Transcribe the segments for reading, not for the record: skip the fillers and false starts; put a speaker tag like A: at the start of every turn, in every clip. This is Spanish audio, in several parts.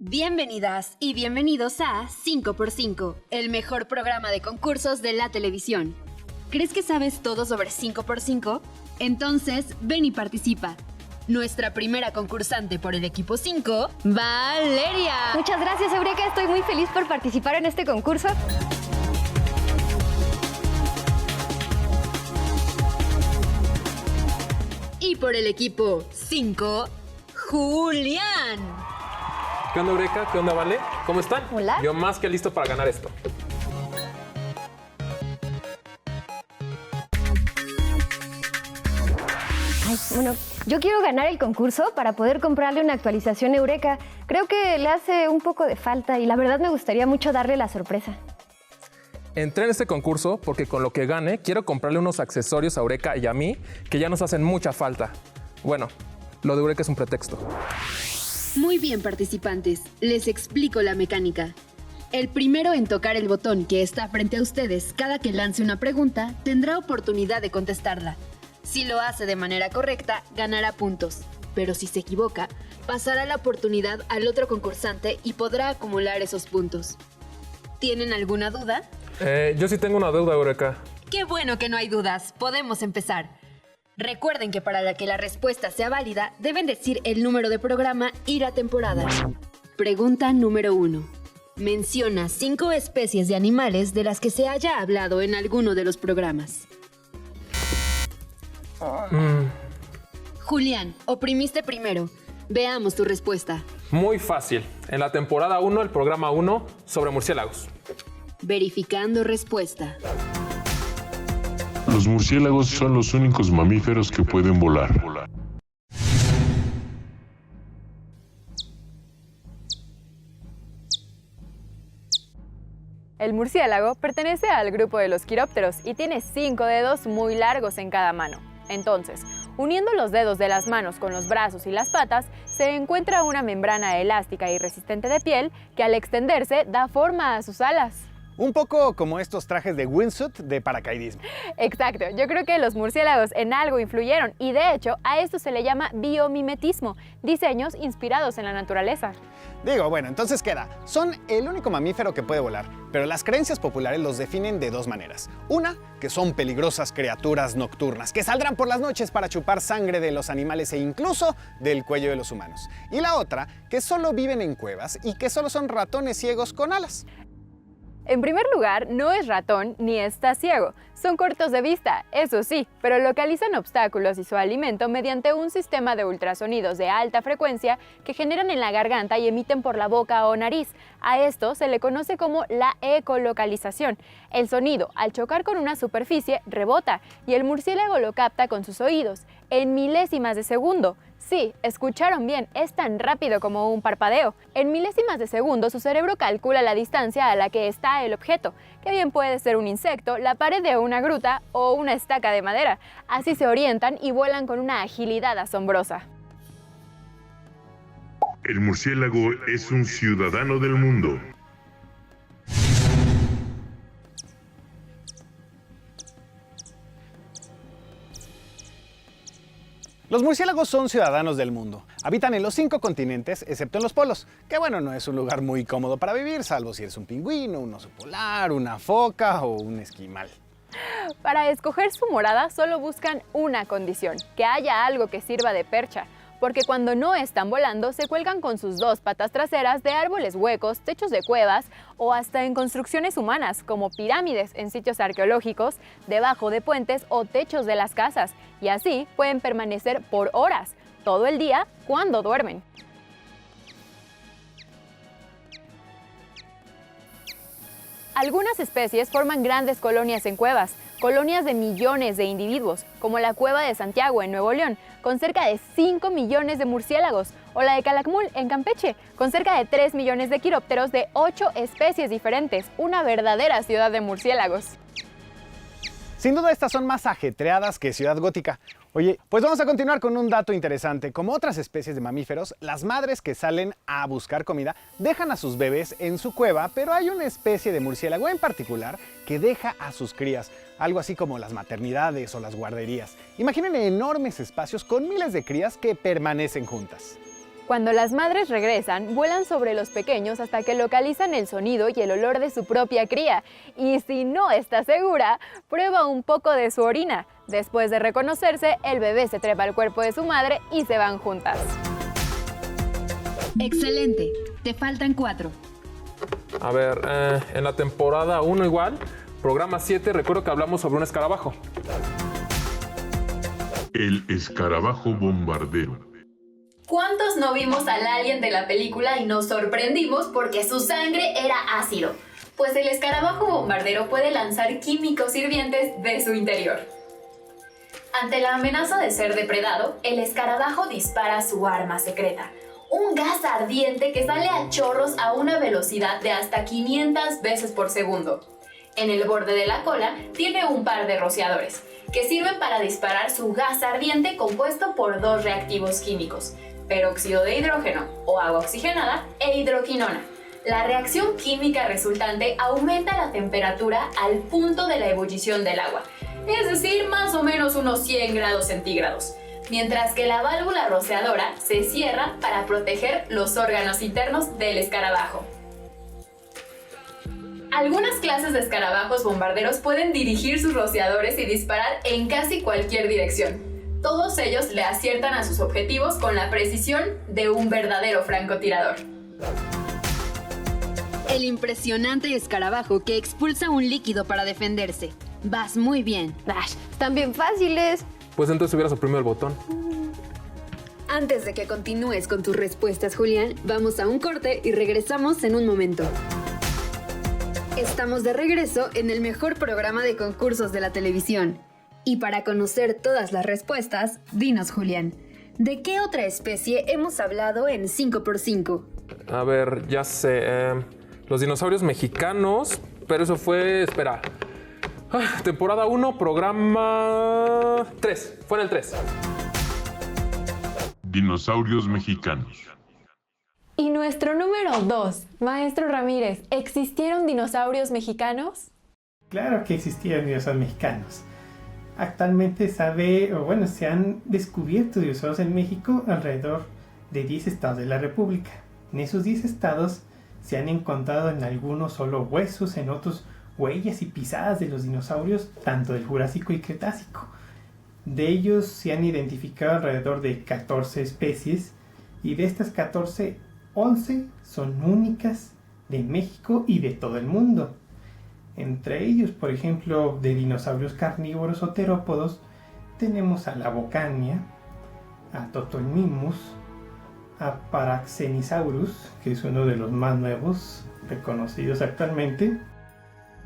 A: Bienvenidas y bienvenidos a 5x5, el mejor programa de concursos de la televisión. ¿Crees que sabes todo sobre 5x5? Entonces, ven y participa. Nuestra primera concursante por el equipo 5, Valeria.
B: Muchas gracias, Eureka. Estoy muy feliz por participar en este concurso.
A: Y por el equipo 5, Julián.
C: ¿Qué onda, Eureka? ¿Qué onda, Vale? ¿Cómo están?
B: Hola.
C: Yo más que listo para ganar esto.
B: Bueno, yo quiero ganar el concurso para poder comprarle una actualización Eureka. Creo que le hace un poco de falta y la verdad me gustaría mucho darle la sorpresa.
C: Entré en este concurso porque con lo que gane quiero comprarle unos accesorios a Eureka y a mí que ya nos hacen mucha falta. Bueno, lo de Eureka es un pretexto.
A: Muy bien, participantes. Les explico la mecánica. El primero en tocar el botón que está frente a ustedes cada que lance una pregunta tendrá oportunidad de contestarla. Si lo hace de manera correcta, ganará puntos. Pero si se equivoca, pasará la oportunidad al otro concursante y podrá acumular esos puntos. ¿Tienen alguna duda?
C: Yo sí tengo una duda, Eureka.
A: ¡Qué bueno que no hay dudas! Podemos empezar. Recuerden que para que la respuesta sea válida, deben decir el número de programa y la temporada. Pregunta número 1. Menciona 5 especies de animales de las que se haya hablado en alguno de los programas. Julián, oprimiste primero. Veamos tu respuesta.
C: Muy fácil. En la temporada 1, el programa 1, sobre murciélagos.
A: Verificando respuesta.
D: Los murciélagos son los únicos mamíferos que pueden volar.
E: El murciélago pertenece al grupo de los quirópteros y tiene 5 dedos muy largos en cada mano. Entonces, uniendo los dedos de las manos con los brazos y las patas, se encuentra una membrana elástica y resistente de piel que al extenderse da forma a sus alas.
F: Un poco como estos trajes de wingsuit de paracaidismo.
E: Exacto, yo creo que los murciélagos en algo influyeron y de hecho a esto se le llama biomimetismo, diseños inspirados en la naturaleza.
F: Digo, bueno, entonces queda. Son el único mamífero que puede volar, pero las creencias populares los definen de dos maneras. Una, que son peligrosas criaturas nocturnas, que saldrán por las noches para chupar sangre de los animales e incluso del cuello de los humanos. Y la otra, que solo viven en cuevas y que solo son ratones ciegos con alas.
E: En primer lugar, no es ratón ni está ciego. Son cortos de vista, eso sí, pero localizan obstáculos y su alimento mediante un sistema de ultrasonidos de alta frecuencia que generan en la garganta y emiten por la boca o nariz. A esto se le conoce como la ecolocalización. El sonido, al chocar con una superficie, rebota y el murciélago lo capta con sus oídos, en milésimas de segundo. Sí, escucharon bien, es tan rápido como un parpadeo. En milésimas de segundo su cerebro calcula la distancia a la que está el objeto, que bien puede ser un insecto, la pared de una gruta o una estaca de madera. Así se orientan y vuelan con una agilidad asombrosa.
D: El murciélago es un ciudadano del mundo.
F: Los murciélagos son ciudadanos del mundo. Habitan en los 5 continentes, excepto en los polos, que bueno, no es un lugar muy cómodo para vivir, salvo si eres un pingüino, un oso polar, una foca o un esquimal.
E: Para escoger su morada solo buscan una condición, que haya algo que sirva de percha, porque cuando no están volando se cuelgan con sus 2 patas traseras de árboles huecos, techos de cuevas o hasta en construcciones humanas como pirámides en sitios arqueológicos, debajo de puentes o techos de las casas, y así pueden permanecer por horas, todo el día, cuando duermen. Algunas especies forman grandes colonias en cuevas, colonias de millones de individuos, como la Cueva de Santiago en Nuevo León, con cerca de 5 millones de murciélagos, o la de Calakmul en Campeche, con cerca de 3 millones de quirópteros de 8 especies diferentes, una verdadera ciudad de murciélagos.
F: Sin duda estas son más ajetreadas que Ciudad Gótica. Oye, pues vamos a continuar con un dato interesante. Como otras especies de mamíferos, las madres que salen a buscar comida dejan a sus bebés en su cueva, pero hay una especie de murciélago en particular que deja a sus crías, algo así como las maternidades o las guarderías. Imaginen enormes espacios con miles de crías que permanecen juntas.
E: Cuando las madres regresan, vuelan sobre los pequeños hasta que localizan el sonido y el olor de su propia cría. Y si no está segura, prueba un poco de su orina. Después de reconocerse, el bebé se trepa al cuerpo de su madre y se van juntas.
A: Excelente. Te faltan 4.
C: A ver, en la temporada 1 igual, programa 7, recuerdo que hablamos sobre un escarabajo.
D: El escarabajo bombardero.
G: ¿Cuántos no vimos al alien de la película y nos sorprendimos porque su sangre era ácido? Pues el escarabajo bombardero puede lanzar químicos hirvientes de su interior. Ante la amenaza de ser depredado, el escarabajo dispara su arma secreta, un gas ardiente que sale a chorros a una velocidad de hasta 500 veces por segundo. En el borde de la cola tiene un par de rociadores, que sirven para disparar su gas ardiente compuesto por 2 reactivos químicos, peróxido de hidrógeno o agua oxigenada e hidroquinona. La reacción química resultante aumenta la temperatura al punto de la ebullición del agua, es decir, más o menos unos 100 grados centígrados, mientras que la válvula rociadora se cierra para proteger los órganos internos del escarabajo. Algunas clases de escarabajos bombarderos pueden dirigir sus rociadores y disparar en casi cualquier dirección. Todos ellos le aciertan a sus objetivos con la precisión de un verdadero francotirador.
A: El impresionante escarabajo que expulsa un líquido para defenderse. Vas muy bien.
B: Ash, están bien fáciles.
C: Pues entonces hubieras oprimido el botón.
A: Antes de que continúes con tus respuestas, Julián, vamos a un corte y regresamos en un momento. Estamos de regreso en el mejor programa de concursos de la televisión. Y para conocer todas las respuestas, dinos, Julián, ¿de qué otra especie hemos hablado en 5x5?
C: A ver, ya sé. Los dinosaurios mexicanos, pero eso fue... Espera. Temporada 1, programa 3. Fue en el 3.
D: Dinosaurios mexicanos.
E: Y nuestro número 2, maestro Ramírez, ¿existieron dinosaurios mexicanos?
H: Claro que existían dinosaurios mexicanos. Actualmente se han descubierto dinosaurios en México alrededor de 10 estados de la República. En esos 10 estados se han encontrado en algunos solo huesos, en otros huellas y pisadas de los dinosaurios, tanto del Jurásico y Cretácico. De ellos se han identificado alrededor de 14 especies y de estas 14, 11 son únicas de México y de todo el mundo. Entre ellos, por ejemplo, de dinosaurios carnívoros o terópodos, tenemos a la Bocania, a Totoimimus, a Paraxenisaurus, que es uno de los más nuevos reconocidos actualmente.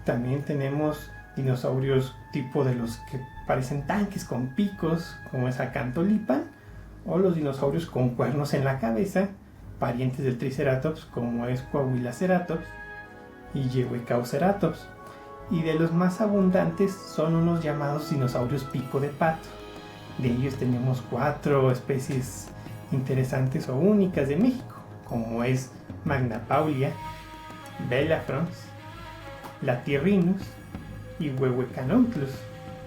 H: También tenemos dinosaurios tipo de los que parecen tanques con picos, como es Acantolipan, o los dinosaurios con cuernos en la cabeza, parientes del Triceratops, como es Coahuilaceratops y Yehuecauceratops. Y de los más abundantes son unos llamados dinosaurios pico de pato. De ellos tenemos 4 especies interesantes o únicas de México, como es Magna Paulia, Belafrons, Latyrrhinus y Huehuecanoutlus,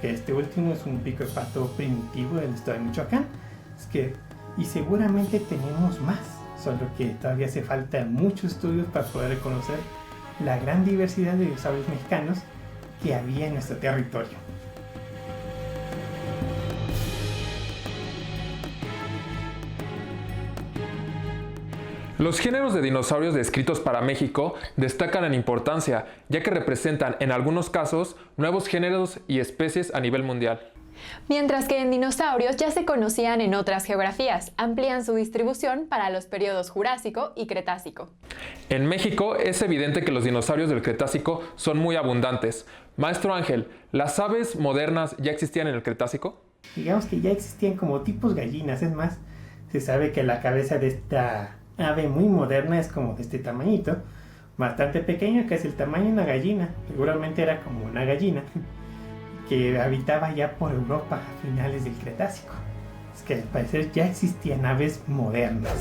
H: que este último es un pico de pato primitivo del estado de Michoacán. Y seguramente tenemos más, solo que todavía hace falta muchos estudios para poder reconocer la gran diversidad de dinosaurios mexicanos que había en nuestro territorio.
C: Los géneros de dinosaurios descritos para México destacan en importancia, ya que representan en algunos casos nuevos géneros y especies a nivel mundial.
E: Mientras que en dinosaurios ya se conocían en otras geografías, amplían su distribución para los periodos Jurásico y Cretácico.
C: En México es evidente que los dinosaurios del Cretácico son muy abundantes. Maestro Ángel, ¿las aves modernas ya existían en el Cretácico?
H: Digamos que ya existían como tipos gallinas, es más, se sabe que la cabeza de esta ave muy moderna es como de este tamañito, bastante pequeño, que es el tamaño de una gallina, seguramente era como una gallina, que habitaba ya por Europa a finales del Cretácico. Es que al parecer ya existían aves modernas.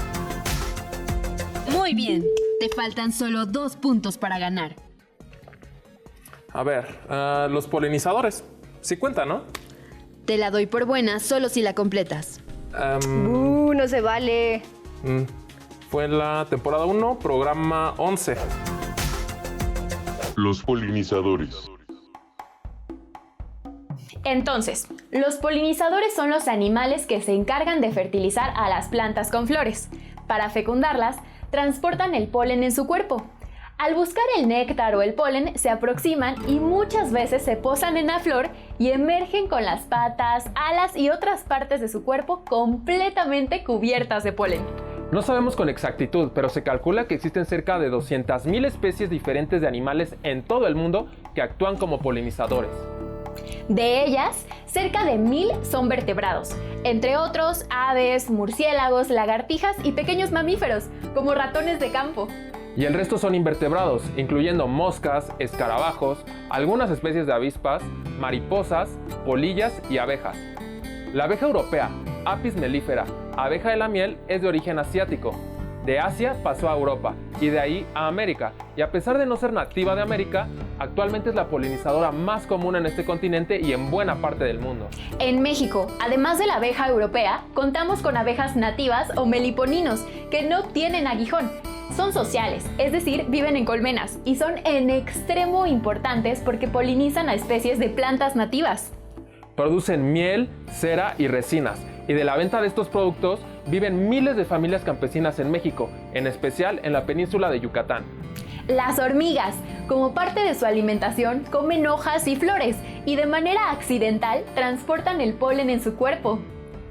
A: Muy bien, te faltan solo 2 puntos para ganar.
C: A ver, los polinizadores. Sí cuenta, ¿no?
A: Te la doy por buena solo si la completas.
B: No se vale.
C: Fue en la temporada 1, programa 11.
D: Los polinizadores.
G: Entonces, los polinizadores son los animales que se encargan de fertilizar a las plantas con flores. Para fecundarlas, transportan el polen en su cuerpo. Al buscar el néctar o el polen, se aproximan y muchas veces se posan en la flor y emergen con las patas, alas y otras partes de su cuerpo completamente cubiertas de polen.
C: No sabemos con exactitud, pero se calcula que existen cerca de 200.000 especies diferentes de animales en todo el mundo que actúan como polinizadores.
G: De ellas, cerca de 1000 son vertebrados, entre otros aves, murciélagos, lagartijas y pequeños mamíferos, como ratones de campo.
C: Y el resto son invertebrados, incluyendo moscas, escarabajos, algunas especies de avispas, mariposas, polillas y abejas. La abeja europea, Apis mellifera, abeja de la miel, es de origen asiático. De Asia pasó a Europa y de ahí a América, y a pesar de no ser nativa de América, actualmente es la polinizadora más común en este continente y en buena parte del mundo.
G: En México, además de la abeja europea, contamos con abejas nativas o meliponinos, que no tienen aguijón. Son sociales, es decir, viven en colmenas, y son en extremo importantes porque polinizan a especies de plantas nativas.
C: Producen miel, cera y resinas, y de la venta de estos productos viven miles de familias campesinas en México, en especial en la península de Yucatán.
G: Las hormigas, como parte de su alimentación, comen hojas y flores y de manera accidental transportan el polen en su cuerpo.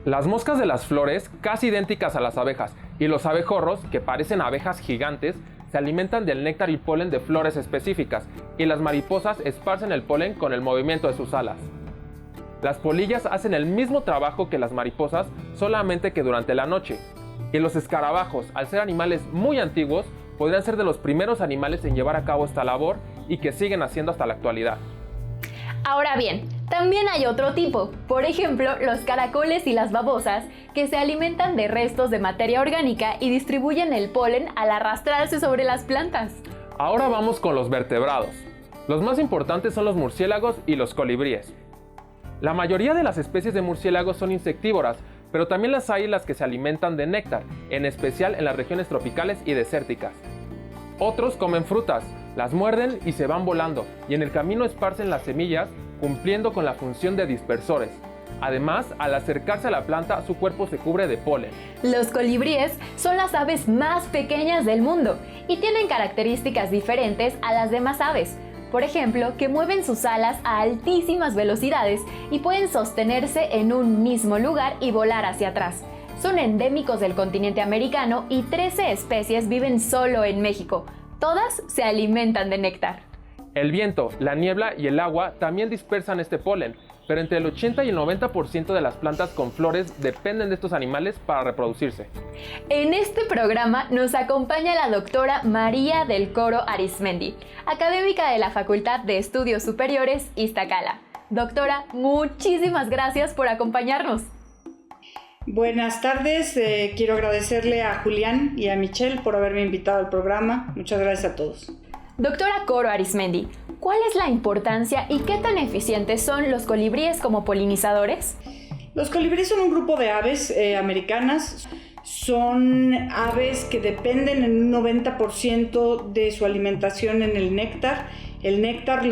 C: Las moscas de las flores, casi idénticas a las abejas, y los abejorros, que parecen abejas gigantes, se alimentan del néctar y polen de flores específicas, y las mariposas esparcen el polen con el movimiento de sus alas. Las polillas hacen el mismo trabajo que las mariposas, solamente que durante la noche. Y los escarabajos, al ser animales muy antiguos, podrían ser de los primeros animales en llevar a cabo esta labor y que siguen haciendo hasta la actualidad.
G: Ahora bien, también hay otro tipo, por ejemplo, los caracoles y las babosas, que se alimentan de restos de materia orgánica y distribuyen el polen al arrastrarse sobre las plantas.
C: Ahora vamos con los vertebrados. Los más importantes son los murciélagos y los colibríes. La mayoría de las especies de murciélagos son insectívoras, pero también las hay las que se alimentan de néctar, en especial en las regiones tropicales y desérticas. Otros comen frutas, las muerden y se van volando, y en el camino esparcen las semillas, cumpliendo con la función de dispersores. Además, al acercarse a la planta, su cuerpo se cubre de polen.
G: Los colibríes son las aves más pequeñas del mundo y tienen características diferentes a las demás aves. Por ejemplo, que mueven sus alas a altísimas velocidades y pueden sostenerse en un mismo lugar y volar hacia atrás. Son endémicos del continente americano y 13 especies viven solo en México. Todas se alimentan de néctar.
C: El viento, la niebla y el agua también dispersan este polen, pero entre el 80 y el 90% de las plantas con flores dependen de estos animales para reproducirse.
G: En este programa nos acompaña la doctora María del Coro Arismendi, académica de la Facultad de Estudios Superiores Iztacala. Doctora, muchísimas gracias por acompañarnos.
I: Buenas tardes, quiero agradecerle a Julián y a Michelle por haberme invitado al programa. Muchas gracias a todos.
G: Doctora Coro Arismendi, ¿cuál es la importancia y qué tan eficientes son los colibríes como polinizadores?
I: Los colibríes son un grupo de aves americanas. Son aves que dependen en un 90% de su alimentación en el néctar. El néctar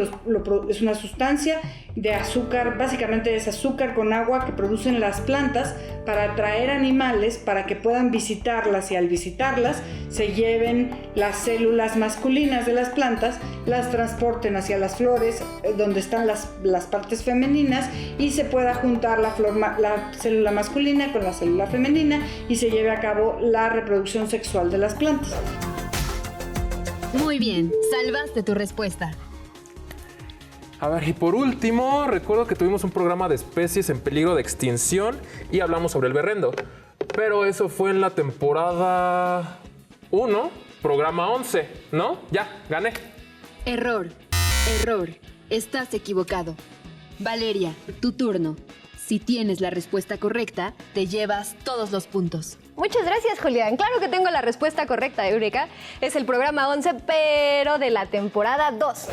I: es una sustancia de azúcar, básicamente es azúcar con agua que producen las plantas para atraer animales para que puedan visitarlas, y al visitarlas se lleven las células masculinas de las plantas, las transporten hacia las flores donde están las partes femeninas y se pueda juntar la célula masculina con la célula femenina y se lleve a cabo la reproducción sexual de las plantas.
A: Muy bien, salvaste tu respuesta.
C: A ver, y por último, recuerdo que tuvimos un programa de especies en peligro de extinción y hablamos sobre el berrendo. Pero eso fue en la temporada 1, programa 11, ¿no? Ya, gané.
A: Error. Estás equivocado. Valeria, tu turno. Si tienes la respuesta correcta, te llevas todos los puntos.
B: Muchas gracias, Julián. Claro que tengo la respuesta correcta, Eureka. Es el programa 11, pero de la temporada 2.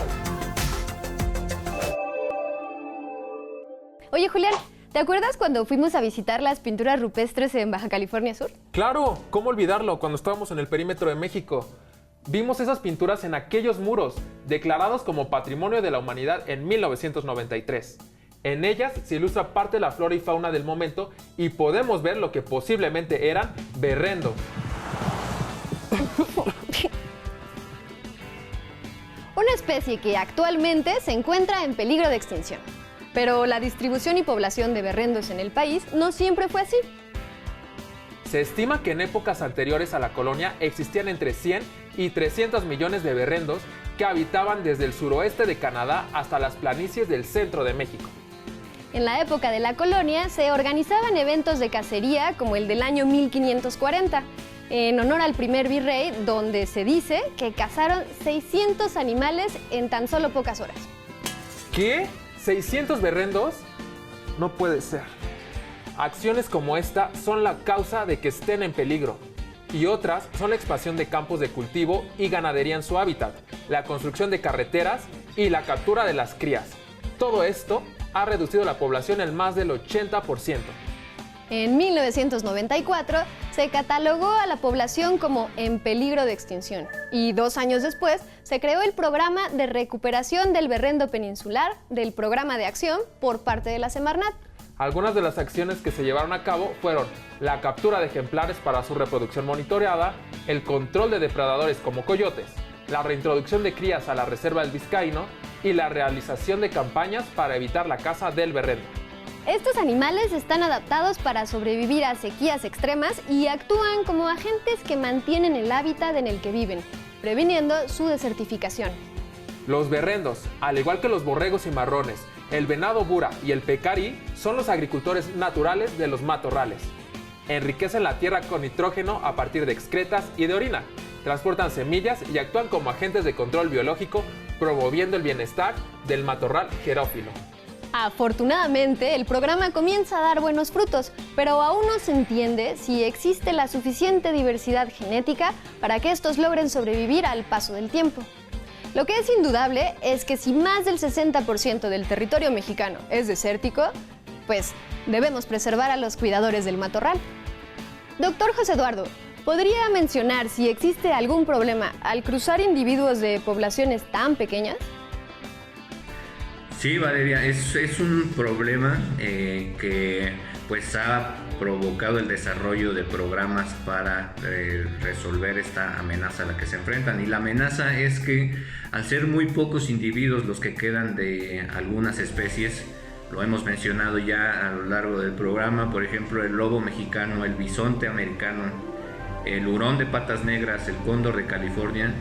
B: Oye, Julián, ¿Te acuerdas cuando fuimos a visitar las pinturas rupestres en Baja California Sur?
C: Claro, ¿cómo olvidarlo cuando estábamos en el perímetro de México? Vimos esas pinturas en aquellos muros, declarados como Patrimonio de la Humanidad en 1993. En ellas se ilustra parte de la flora y fauna del momento y podemos ver lo que posiblemente eran berrendos.
B: Una especie que actualmente se encuentra en peligro de extinción. Pero la distribución y población de berrendos en el país no siempre fue así.
C: Se estima que en épocas anteriores a la colonia existían entre 100 y 300 millones de berrendos que habitaban desde el suroeste de Canadá hasta las planicies del centro de México.
B: En la época de la colonia se organizaban eventos de cacería como el del año 1540, en honor al primer virrey, donde se dice que cazaron 600 animales en tan solo pocas horas.
C: ¿Qué? ¿600 berrendos? No puede ser. Acciones como esta son la causa de que estén en peligro, y otras son la expansión de campos de cultivo y ganadería en su hábitat, la construcción de carreteras y la captura de las crías. Todo esto ha reducido la población en más del 80%.
B: En 1994 se catalogó a la población como en peligro de extinción y 2 años después se creó el Programa de Recuperación del Berrendo Peninsular del Programa de Acción por parte de la Semarnat.
C: Algunas de las acciones que se llevaron a cabo fueron la captura de ejemplares para su reproducción monitoreada, el control de depredadores como coyotes, la reintroducción de crías a la reserva del Vizcaíno y la realización de campañas para evitar la caza del berrendo.
B: Estos animales están adaptados para sobrevivir a sequías extremas y actúan como agentes que mantienen el hábitat en el que viven, previniendo su desertificación.
C: Los berrendos, al igual que los borregos cimarrones, el venado bura y el pecarí, son los agricultores naturales de los matorrales. Enriquecen la tierra con nitrógeno a partir de excretas y de orina, transportan semillas y actúan como agentes de control biológico, promoviendo el bienestar del matorral xerófilo.
B: Afortunadamente, el programa comienza a dar buenos frutos, pero aún no se entiende si existe la suficiente diversidad genética para que estos logren sobrevivir al paso del tiempo. Lo que es indudable es que si más del 60% del territorio mexicano es desértico, pues debemos preservar a los cuidadores del matorral. Doctor José Eduardo, ¿podría mencionar si existe algún problema al cruzar individuos de poblaciones tan pequeñas?
J: Sí, Valeria, es un problema que pues ha provocado el desarrollo de programas para resolver esta amenaza a la que se enfrentan. Y la amenaza es que al ser muy pocos individuos los que quedan de algunas especies, lo hemos mencionado ya a lo largo del programa, por ejemplo el lobo mexicano, el bisonte americano, el hurón de patas negras, el cóndor de California,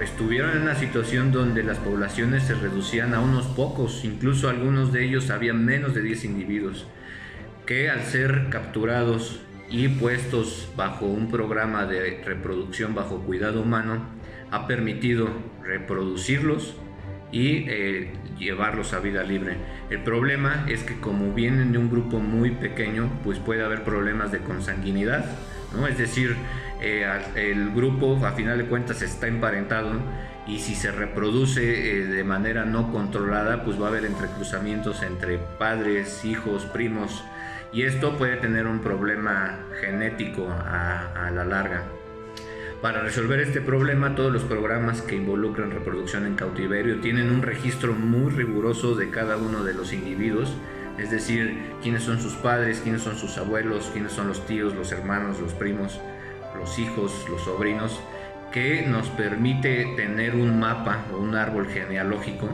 J: estuvieron en una situación donde las poblaciones se reducían a unos pocos, incluso algunos de ellos habían menos de 10 individuos, que al ser capturados y puestos bajo un programa de reproducción bajo cuidado humano, ha permitido reproducirlos y llevarlos a vida libre. El problema es que como vienen de un grupo muy pequeño, pues puede haber problemas de consanguinidad, ¿no? Es decir, el grupo a final de cuentas está emparentado y si se reproduce de manera no controlada, pues va a haber entrecruzamientos entre padres, hijos, primos, y esto puede tener un problema genético a la larga. Para resolver este problema, todos los programas que involucran reproducción en cautiverio tienen un registro muy riguroso de cada uno de los individuos, es decir, quiénes son sus padres, quiénes son sus abuelos, quiénes son los tíos, los hermanos, los primos, los hijos, los sobrinos, que nos permite tener un mapa o un árbol genealógico,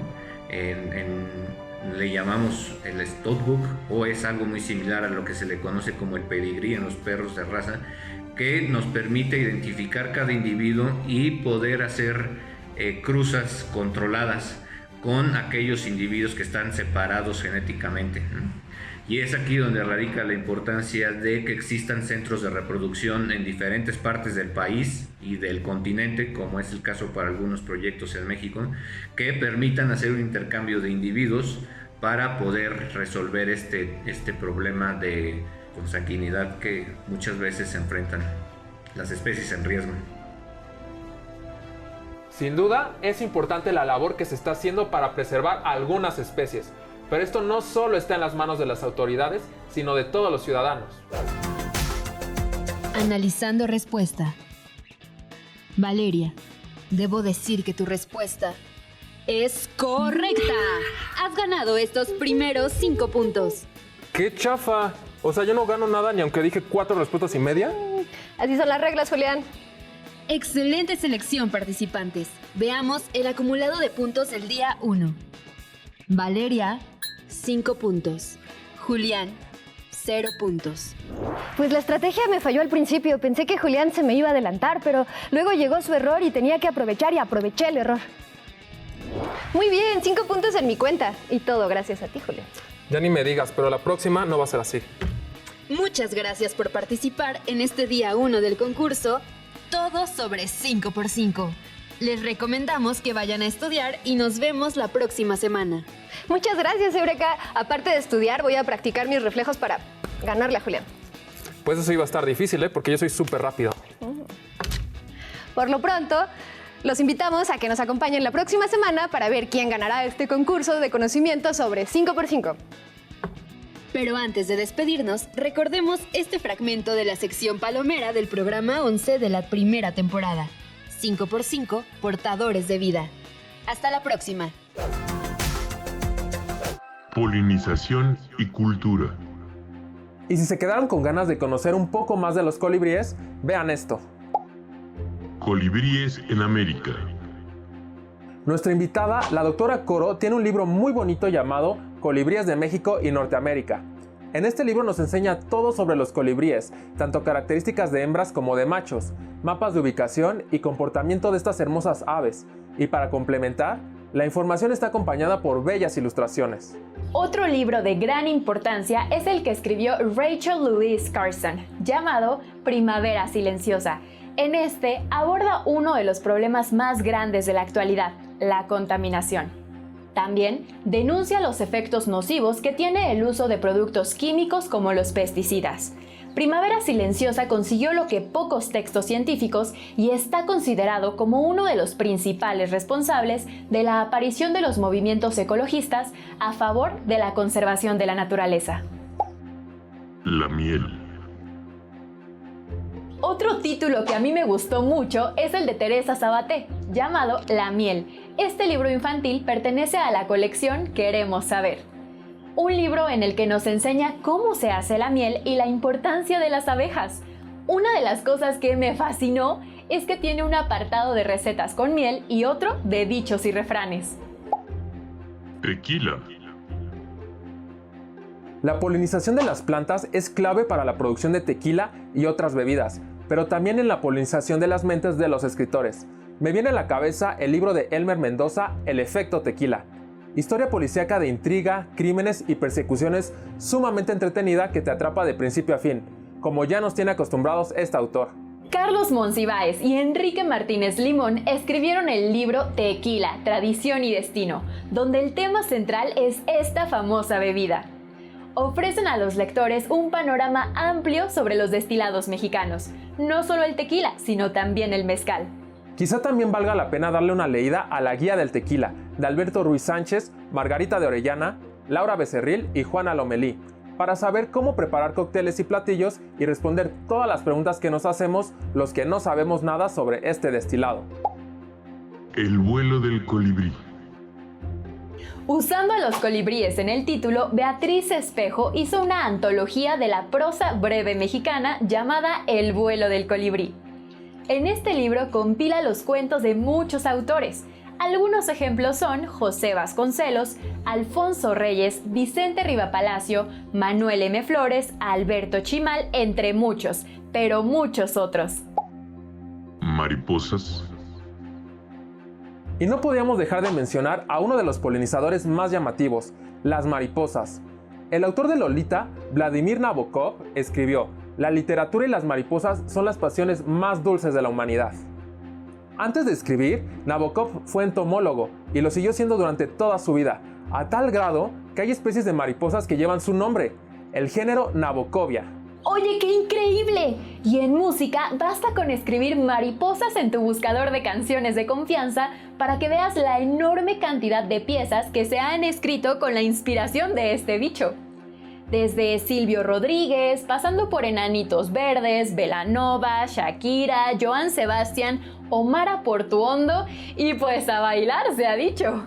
J: le llamamos el Stockbook, o es algo muy similar a lo que se le conoce como el pedigrí en los perros de raza, que nos permite identificar cada individuo y poder hacer cruzas controladas con aquellos individuos que están separados genéticamente, ¿no? Y es aquí donde radica la importancia de que existan centros de reproducción en diferentes partes del país y del continente, como es el caso para algunos proyectos en México, que permitan hacer un intercambio de individuos para poder resolver este problema de consanguinidad que muchas veces se enfrentan las especies en riesgo.
C: Sin duda, es importante la labor que se está haciendo para preservar algunas especies, Pero esto no solo está en las manos de las autoridades, sino de todos los ciudadanos.
A: Analizando respuesta. Valeria, debo decir que tu respuesta es correcta. Has ganado estos primeros 5 puntos.
C: ¡Qué chafa! O sea, yo no gano nada ni aunque dije 4 respuestas y media.
B: Así son las reglas, Julián.
A: Excelente selección, participantes. Veamos el acumulado de puntos el día 1. Valeria, 5 puntos. Julián, 0 puntos.
B: Pues la estrategia me falló al principio. Pensé que Julián se me iba a adelantar, pero luego llegó su error y tenía que aprovechar y aproveché el error. Muy bien, 5 puntos en mi cuenta. Y todo gracias a ti, Julián.
C: Ya ni me digas, pero la próxima no va a ser así.
A: Muchas gracias por participar en este día 1 del concurso Todo sobre 5x5. Les recomendamos que vayan a estudiar y nos vemos la próxima semana.
B: Muchas gracias, Eureka. Aparte de estudiar, voy a practicar mis reflejos para ganarle a Julián.
C: Pues eso iba a estar difícil, porque yo soy súper rápido.
B: Por lo pronto, los invitamos a que nos acompañen la próxima semana para ver quién ganará este concurso de conocimiento sobre 5x5.
A: Pero antes de despedirnos, recordemos este fragmento de la sección palomera del programa 11 de la primera temporada. 5x5, portadores de vida. Hasta la próxima.
D: Polinización y cultura.
C: Y si se quedaron con ganas de conocer un poco más de los colibríes, vean esto.
D: Colibríes en América.
C: Nuestra invitada, la doctora Coro, tiene un libro muy bonito llamado Colibríes de México y Norteamérica. En este libro nos enseña todo sobre los colibríes, tanto características de hembras como de machos, mapas de ubicación y comportamiento de estas hermosas aves. Y para complementar, la información está acompañada por bellas ilustraciones.
E: Otro libro de gran importancia es el que escribió Rachel Louise Carson, llamado Primavera Silenciosa. En este aborda uno de los problemas más grandes de la actualidad, la contaminación. También denuncia los efectos nocivos que tiene el uso de productos químicos como los pesticidas. Primavera Silenciosa consiguió lo que pocos textos científicos y está considerado como uno de los principales responsables de la aparición de los movimientos ecologistas a favor de la conservación de la naturaleza.
D: La miel.
E: Otro título que a mí me gustó mucho es el de Teresa Sabaté, llamado La miel. Este libro infantil pertenece a la colección Queremos saber. Un libro en el que nos enseña cómo se hace la miel y la importancia de las abejas. Una de las cosas que me fascinó es que tiene un apartado de recetas con miel y otro de dichos y refranes.
D: Tequila.
C: La polinización de las plantas es clave para la producción de tequila y otras bebidas, pero también en la polinización de las mentes de los escritores. Me viene a la cabeza el libro de Elmer Mendoza, El efecto tequila. Historia policíaca de intriga, crímenes y persecuciones sumamente entretenida que te atrapa de principio a fin, como ya nos tiene acostumbrados este autor.
E: Carlos Monsiváis y Enrique Martínez Limón escribieron el libro Tequila, Tradición y Destino, donde el tema central es esta famosa bebida. Ofrecen a los lectores un panorama amplio sobre los destilados mexicanos, no solo el tequila, sino también el mezcal.
C: Quizá también valga la pena darle una leída a La Guía del Tequila, de Alberto Ruiz Sánchez, Margarita de Orellana, Laura Becerril y Juana Lomelí, para saber cómo preparar cócteles y platillos y responder todas las preguntas que nos hacemos los que no sabemos nada sobre este destilado.
D: El vuelo del colibrí.
E: Usando a los colibríes en el título, Beatriz Espejo hizo una antología de la prosa breve mexicana llamada El vuelo del colibrí. En este libro compila los cuentos de muchos autores. Algunos ejemplos son José Vasconcelos, Alfonso Reyes, Vicente Rivapalacio, Manuel M. Flores, Alberto Chimal, entre muchos, pero muchos otros.
D: Mariposas.
C: Y no podíamos dejar de mencionar a uno de los polinizadores más llamativos, las mariposas. El autor de Lolita, Vladimir Nabokov, escribió: la literatura y las mariposas son las pasiones más dulces de la humanidad. Antes de escribir, Nabokov fue entomólogo y lo siguió siendo durante toda su vida, a tal grado que hay especies de mariposas que llevan su nombre, el género Nabokovia.
G: ¡Oye, qué increíble! Y en música basta con escribir mariposas en tu buscador de canciones de confianza para que veas la enorme cantidad de piezas que se han escrito con la inspiración de este bicho. Desde Silvio Rodríguez, pasando por Enanitos Verdes, Belanova, Shakira, Joan Sebastián, Omar Portuondo y pues a bailar se ha dicho.